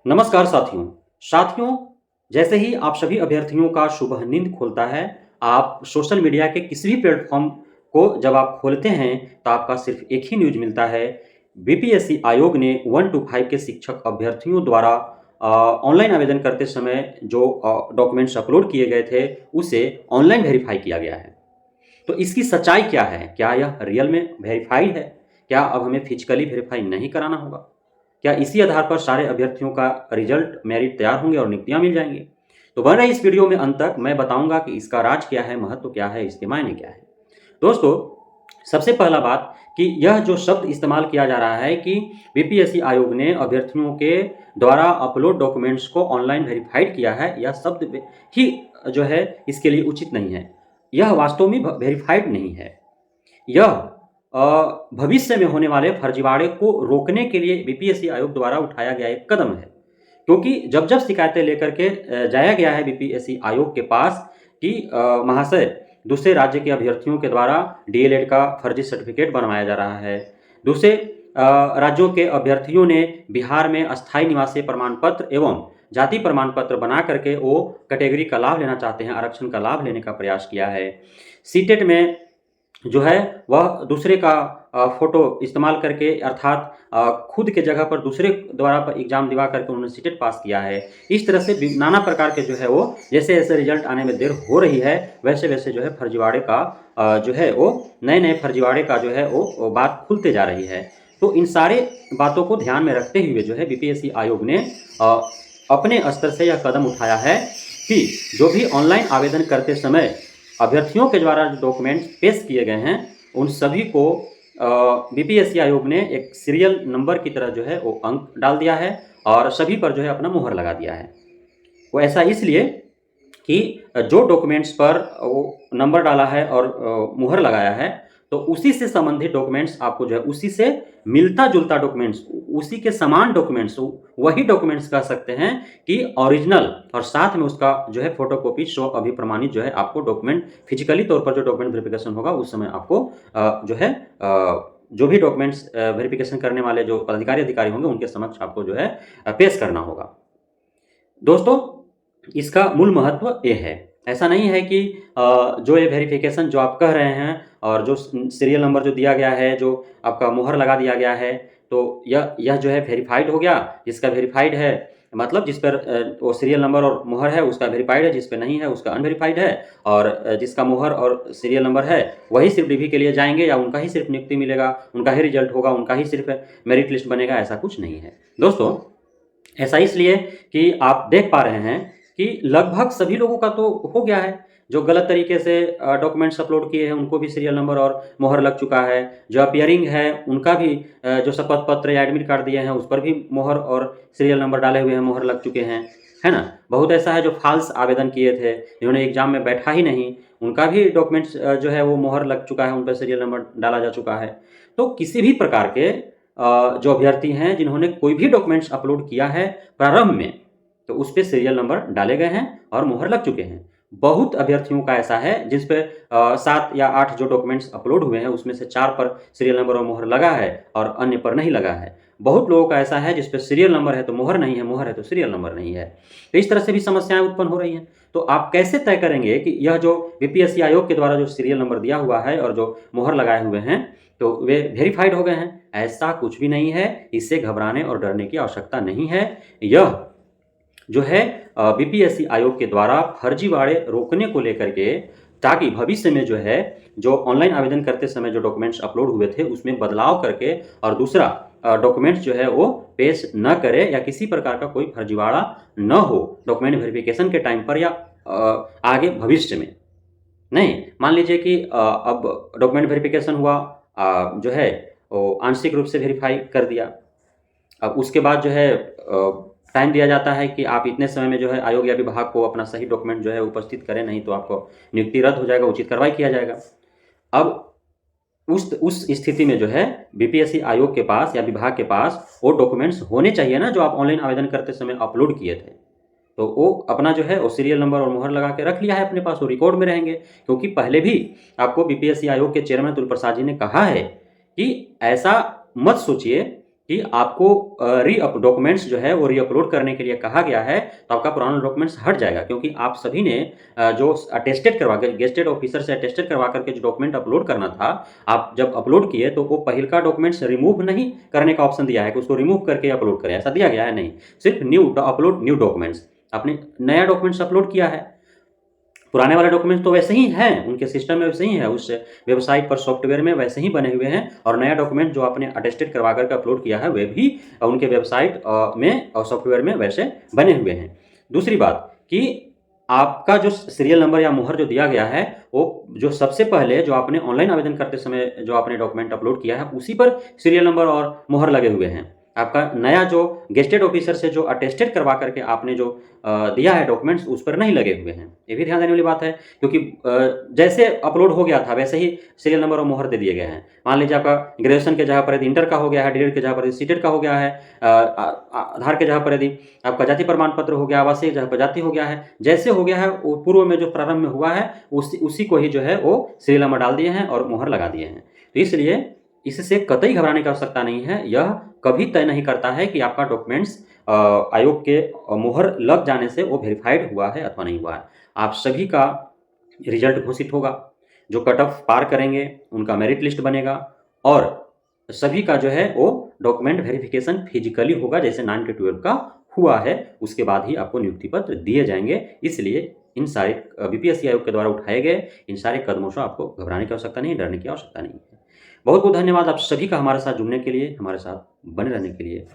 नमस्कार साथियों। साथियों, जैसे ही आप सभी अभ्यर्थियों का सुबह नींद खुलता है, आप सोशल मीडिया के किसी भी प्लेटफ़ॉर्म को जब आप खोलते हैं, तो आपका सिर्फ़ एक ही न्यूज़ मिलता है। बीपीएससी आयोग ने 1 टू 5 के शिक्षक अभ्यर्थियों द्वारा ऑनलाइन आवेदन करते समय जो डॉक्यूमेंट्स अपलोड किए गए थे, उसे ऑनलाइन वेरीफ़ाई किया गया है। तो इसकी सच्चाई क्या है? क्या यह रियल में वेरीफ़ाइड है? क्या अब हमें फिज़िकली वेरीफ़ाई नहीं कराना होगा? क्या इसी आधार पर सारे अभ्यर्थियों का रिजल्ट मेरिट तैयार होंगे और नियुक्तियाँ मिल जाएँगी? तो बने रहिए इस वीडियो में अंत तक। मैं बताऊँगा कि इसका राज क्या है, महत्व क्या है, इसके मायने क्या है। दोस्तों, सबसे पहला बात कि यह जो शब्द इस्तेमाल किया जा रहा है कि बीपीएससी आयोग ने अभ्यर्थियों के द्वारा अपलोड डॉक्यूमेंट्स को ऑनलाइन वेरीफाइड किया है, यह शब्द ही जो है इसके लिए उचित नहीं है। यह वास्तव में वेरीफाइड नहीं है। यह भविष्य में होने वाले फर्जीवाड़े को रोकने के लिए बीपीएससी आयोग द्वारा उठाया गया एक कदम है। क्योंकि जब-जब शिकायतें लेकर के जाया गया है बीपीएससी आयोग के पास कि महाशय, दूसरे राज्य के अभ्यर्थियों के द्वारा डीएलएड का फर्जी सर्टिफिकेट बनवाया जा रहा है। दूसरे राज्यों के अभ्यर्थियों ने बिहार में अस्थायी निवासी प्रमाण पत्र एवं जाति प्रमाण पत्र बना करके वो कैटेगरी का लाभ लेना चाहते हैं, आरक्षण का लाभ लेने का प्रयास किया है। सीटेट में जो है वह दूसरे का फ़ोटो इस्तेमाल करके अर्थात खुद के जगह पर दूसरे द्वारा पर एग्ज़ाम दिवा करके उन्होंने सीटेट पास किया है। इस तरह से नाना प्रकार के जो है वो जैसे-जैसे रिज़ल्ट आने में देर हो रही है, वैसे-वैसे जो है फर्जीवाड़े का जो है वो नए-नए फर्जीवाड़े का जो है वो बात खुलते जा रही है। तो इन सारे बातों को ध्यान में रखते हुए जो है बीपीएससी आयोग ने अ, अपने स्तर से यह कदम उठाया है कि जो भी ऑनलाइन आवेदन करते समय अभ्यर्थियों के द्वारा जो डॉक्यूमेंट्स पेश किए गए हैं, उन सभी को बीपीएससी आयोग ने एक सीरियल नंबर की तरह जो है वो अंक डाल दिया है और सभी पर जो है अपना मुहर लगा दिया है। वो ऐसा इसलिए कि जो डॉक्यूमेंट्स पर वो नंबर डाला है और मुहर लगाया है, तो उसी से संबंधित डॉक्यूमेंट्स आपको जो है उसी से मिलता-जुलता डॉक्यूमेंट्स, उसी के समान डॉक्यूमेंट्स, वही डॉक्यूमेंट्स कह सकते हैं कि ओरिजिनल और साथ में उसका जो है फ़ोटोकॉपी स्व अभिप्रमाणित जो है आपको डॉक्यूमेंट फिज़िकली तौर पर जो डॉक्यूमेंट वेरिफ़िकेशन होगा उस समय आपको जो है जो भी डॉक्यूमेंट्स वेरिफ़िकेशन करने वाले जो अधिकारी होंगे उनके समक्ष आपको जो है पेश करना होगा। दोस्तों, इसका मूल महत्व ये है। ऐसा नहीं है कि जो ये वेरिफ़िकेशन जो आप कह रहे हैं और जो सीरियल नंबर जो दिया गया है, जो आपका मुहर लगा दिया गया है, तो यह जो है वेरिफ़ाइड हो गया। जिसका वेरिफ़ाइड है मतलब जिस पर वो सीरियल नंबर और मुहर है उसका वेरिफ़ाइड है, जिस पे नहीं है उसका अनवेरिफ़ाइड है और जिसका मुहर और सीरियल नंबर है, वही सिर्फ़ डीवी के लिए जाएँगे या उनका ही सिर्फ़ नियुक्ति मिलेगा, उनका ही रिज़ल्ट होगा, उनका ही सिर्फ़ मेरिट लिस्ट बनेगा, ऐसा कुछ नहीं है। दोस्तों, ऐसा इसलिए कि आप देख पा रहे हैं कि लगभग सभी लोगों का तो हो गया है। जो गलत तरीके से डॉक्यूमेंट्स अपलोड किए हैं, उनको भी सीरियल नंबर और मुहर लग चुका है। जो अपीयरिंग है, उनका भी जो शपथ पत्र या एडमिट कार्ड दिए हैं, उस पर भी मुहर और सीरियल नंबर डाले हुए हैं, मुहर लग चुके हैं। है ना? बहुत ऐसा है जो फ़ाल्स आवेदन किए थे, जिन्होंने एग्ज़ाम में बैठा ही नहीं, उनका भी डॉक्यूमेंट्स जो है वो मुहर लग चुका है, उन पे सीरियल नंबर डाला जा चुका है। तो किसी भी प्रकार के जो अभ्यर्थी हैं जिन्होंने कोई भी डॉक्यूमेंट्स अपलोड किया है प्रारंभ में, तो उस पे सीरियल नंबर डाले गए हैं और मुहर लग चुके हैं। बहुत अभ्यर्थियों का ऐसा है जिस पे 7 या 8 जो डॉक्यूमेंट्स अपलोड हुए हैं उसमें से 4 पर सीरियल नंबर और मुहर लगा है और अन्य पर नहीं लगा है। बहुत लोगों का ऐसा है जिस पे सीरियल नंबर है तो मुहर नहीं है, मुहर है तो सीरियल नंबर नहीं है। तो इस तरह से भी समस्याएँ उत्पन्न हो रही हैं। तो आप कैसे तय करेंगे कि यह जो बीपीएससी आयोग के द्वारा जो सीरियल नंबर दिया हुआ है और जो मुहर लगाए हुए हैं, तो वे वेरिफ़ाइड हो गए हैं? ऐसा कुछ भी नहीं है, इससे घबराने और डरने की आवश्यकता नहीं है। यह जो है बीपीएससी आयोग के द्वारा फर्जीवाड़े रोकने को लेकर के ताकि भविष्य में जो है, जो ऑनलाइन आवेदन करते समय जो डॉक्यूमेंट्स अपलोड हुए थे, उसमें बदलाव करके और दूसरा डॉक्यूमेंट्स जो है वो पेश न करे या किसी प्रकार का कोई फर्जीवाड़ा न हो डॉक्यूमेंट वेरिफ़िकेशन के टाइम पर या आगे भविष्य में। नहीं, मान लीजिए कि अब डॉक्यूमेंट वेरिफ़िकेशन हुआ, जो है वो आंशिक रूप से वेरीफ़ाई कर दिया। अब उसके बाद जो है टाइम दिया जाता है कि आप इतने समय में जो है आयोग या विभाग को अपना सही डॉक्यूमेंट जो है उपस्थित करें, नहीं तो आपको नियुक्ति रद्द हो जाएगा, उचित कार्रवाई किया जाएगा। अब उस स्थिति में जो है बीपीएससी आयोग के पास या विभाग के पास वो डॉक्यूमेंट्स होने चाहिए ना जो आप ऑनलाइन आवेदन करते समय अपलोड किए थे। तो वो अपना जो है वो सीरियल नंबर और मुहर लगा के रख लिया है अपने पास, वो रिकॉर्ड में रहेंगे। क्योंकि पहले भी आपको बीपीएससी आयोग के चेयरमैन अतुल प्रसाद जी ने कहा है कि ऐसा मत सोचिए कि आपको डॉक्यूमेंट्स जो है वो रीअपलोड करने के लिए कहा गया है, तो आपका पुराना डॉक्यूमेंट्स हट जाएगा, क्योंकि आप सभी ने जो अटेस्टेड करवा के गेस्टेड ऑफिसर से अटेस्टेड करवा करके जो डॉक्यूमेंट अपलोड करना था, आप जब अपलोड किए तो वो पहिलका डॉक्यूमेंट्स रिमूव नहीं करने का ऑप्शन दिया है कि उसको रिमूव करके अपलोड करें, ऐसा दिया गया है नहीं। सिर्फ अपलोड न्यू डॉक्यूमेंट्स, आपने नया डॉक्यूमेंट्स अपलोड किया है, पुराने वाले डॉक्यूमेंट्स तो वैसे ही हैं, उनके सिस्टम में वैसे ही है, उस वेबसाइट पर सॉफ्टवेयर में वैसे ही बने हुए हैं, और नया डॉक्यूमेंट जो आपने अटेस्टेड करवा करके अपलोड किया है वे भी उनके वेबसाइट में और सॉफ्टवेयर में वैसे बने हुए हैं। दूसरी बात कि आपका जो सीरियल नंबर या मुहर जो दिया गया है, वो जो सबसे पहले जो आपने ऑनलाइन आवेदन करते समय जो आपने डॉक्यूमेंट अपलोड किया है, उसी पर सीरियल नंबर और मुहर लगे हुए हैं। आपका नया जो गेस्टेड ऑफिसर से जो अटेस्टेड करवा करके आपने जो दिया है डॉक्यूमेंट्स, उस पर नहीं लगे हुए हैं। ये भी ध्यान देने वाली बात है, क्योंकि जैसे अपलोड हो गया था वैसे ही सीरियल नंबर और मुहर दे दिए गए हैं। मान लीजिए आपका ग्रेजुएशन के जगह पर यदि इंटर का हो गया है, डीएड के जगह पर सीटेड का हो गया है, आधार के जगह पर यदि आपका जाति प्रमाण पत्र हो गया, आवासीय की जगह पर जाति हो गया है, जैसे हो गया है वो पूर्व में जो प्रारंभ में हुआ है उसी को ही जो है वो सीरियल नंबर डाल दिए हैं और मुहर लगा दिए हैं। तो इसलिए इससे कतई घबराने की आवश्यकता नहीं है। यह कभी तय नहीं करता है कि आपका डॉक्यूमेंट्स आयोग के मुहर लग जाने से वो वेरीफाइड हुआ है अथवा नहीं हुआ है। आप सभी का रिजल्ट घोषित होगा, जो कट ऑफ पार करेंगे उनका मेरिट लिस्ट बनेगा, और सभी का जो है वो डॉक्यूमेंट वेरिफिकेशन फिजिकली होगा, जैसे 9 के 12 का हुआ है, उसके बाद ही आपको नियुक्ति पत्र दिए जाएंगे। इसलिए इन सारे बीपीएससी आयोग के द्वारा उठाए गए इन सारे कदमों से आपको घबराने की आवश्यकता नहीं है, डरने की आवश्यकता नहीं है। बहुत बहुत धन्यवाद आप सभी का हमारे साथ जुड़ने के लिए, हमारे साथ बने रहने के लिए।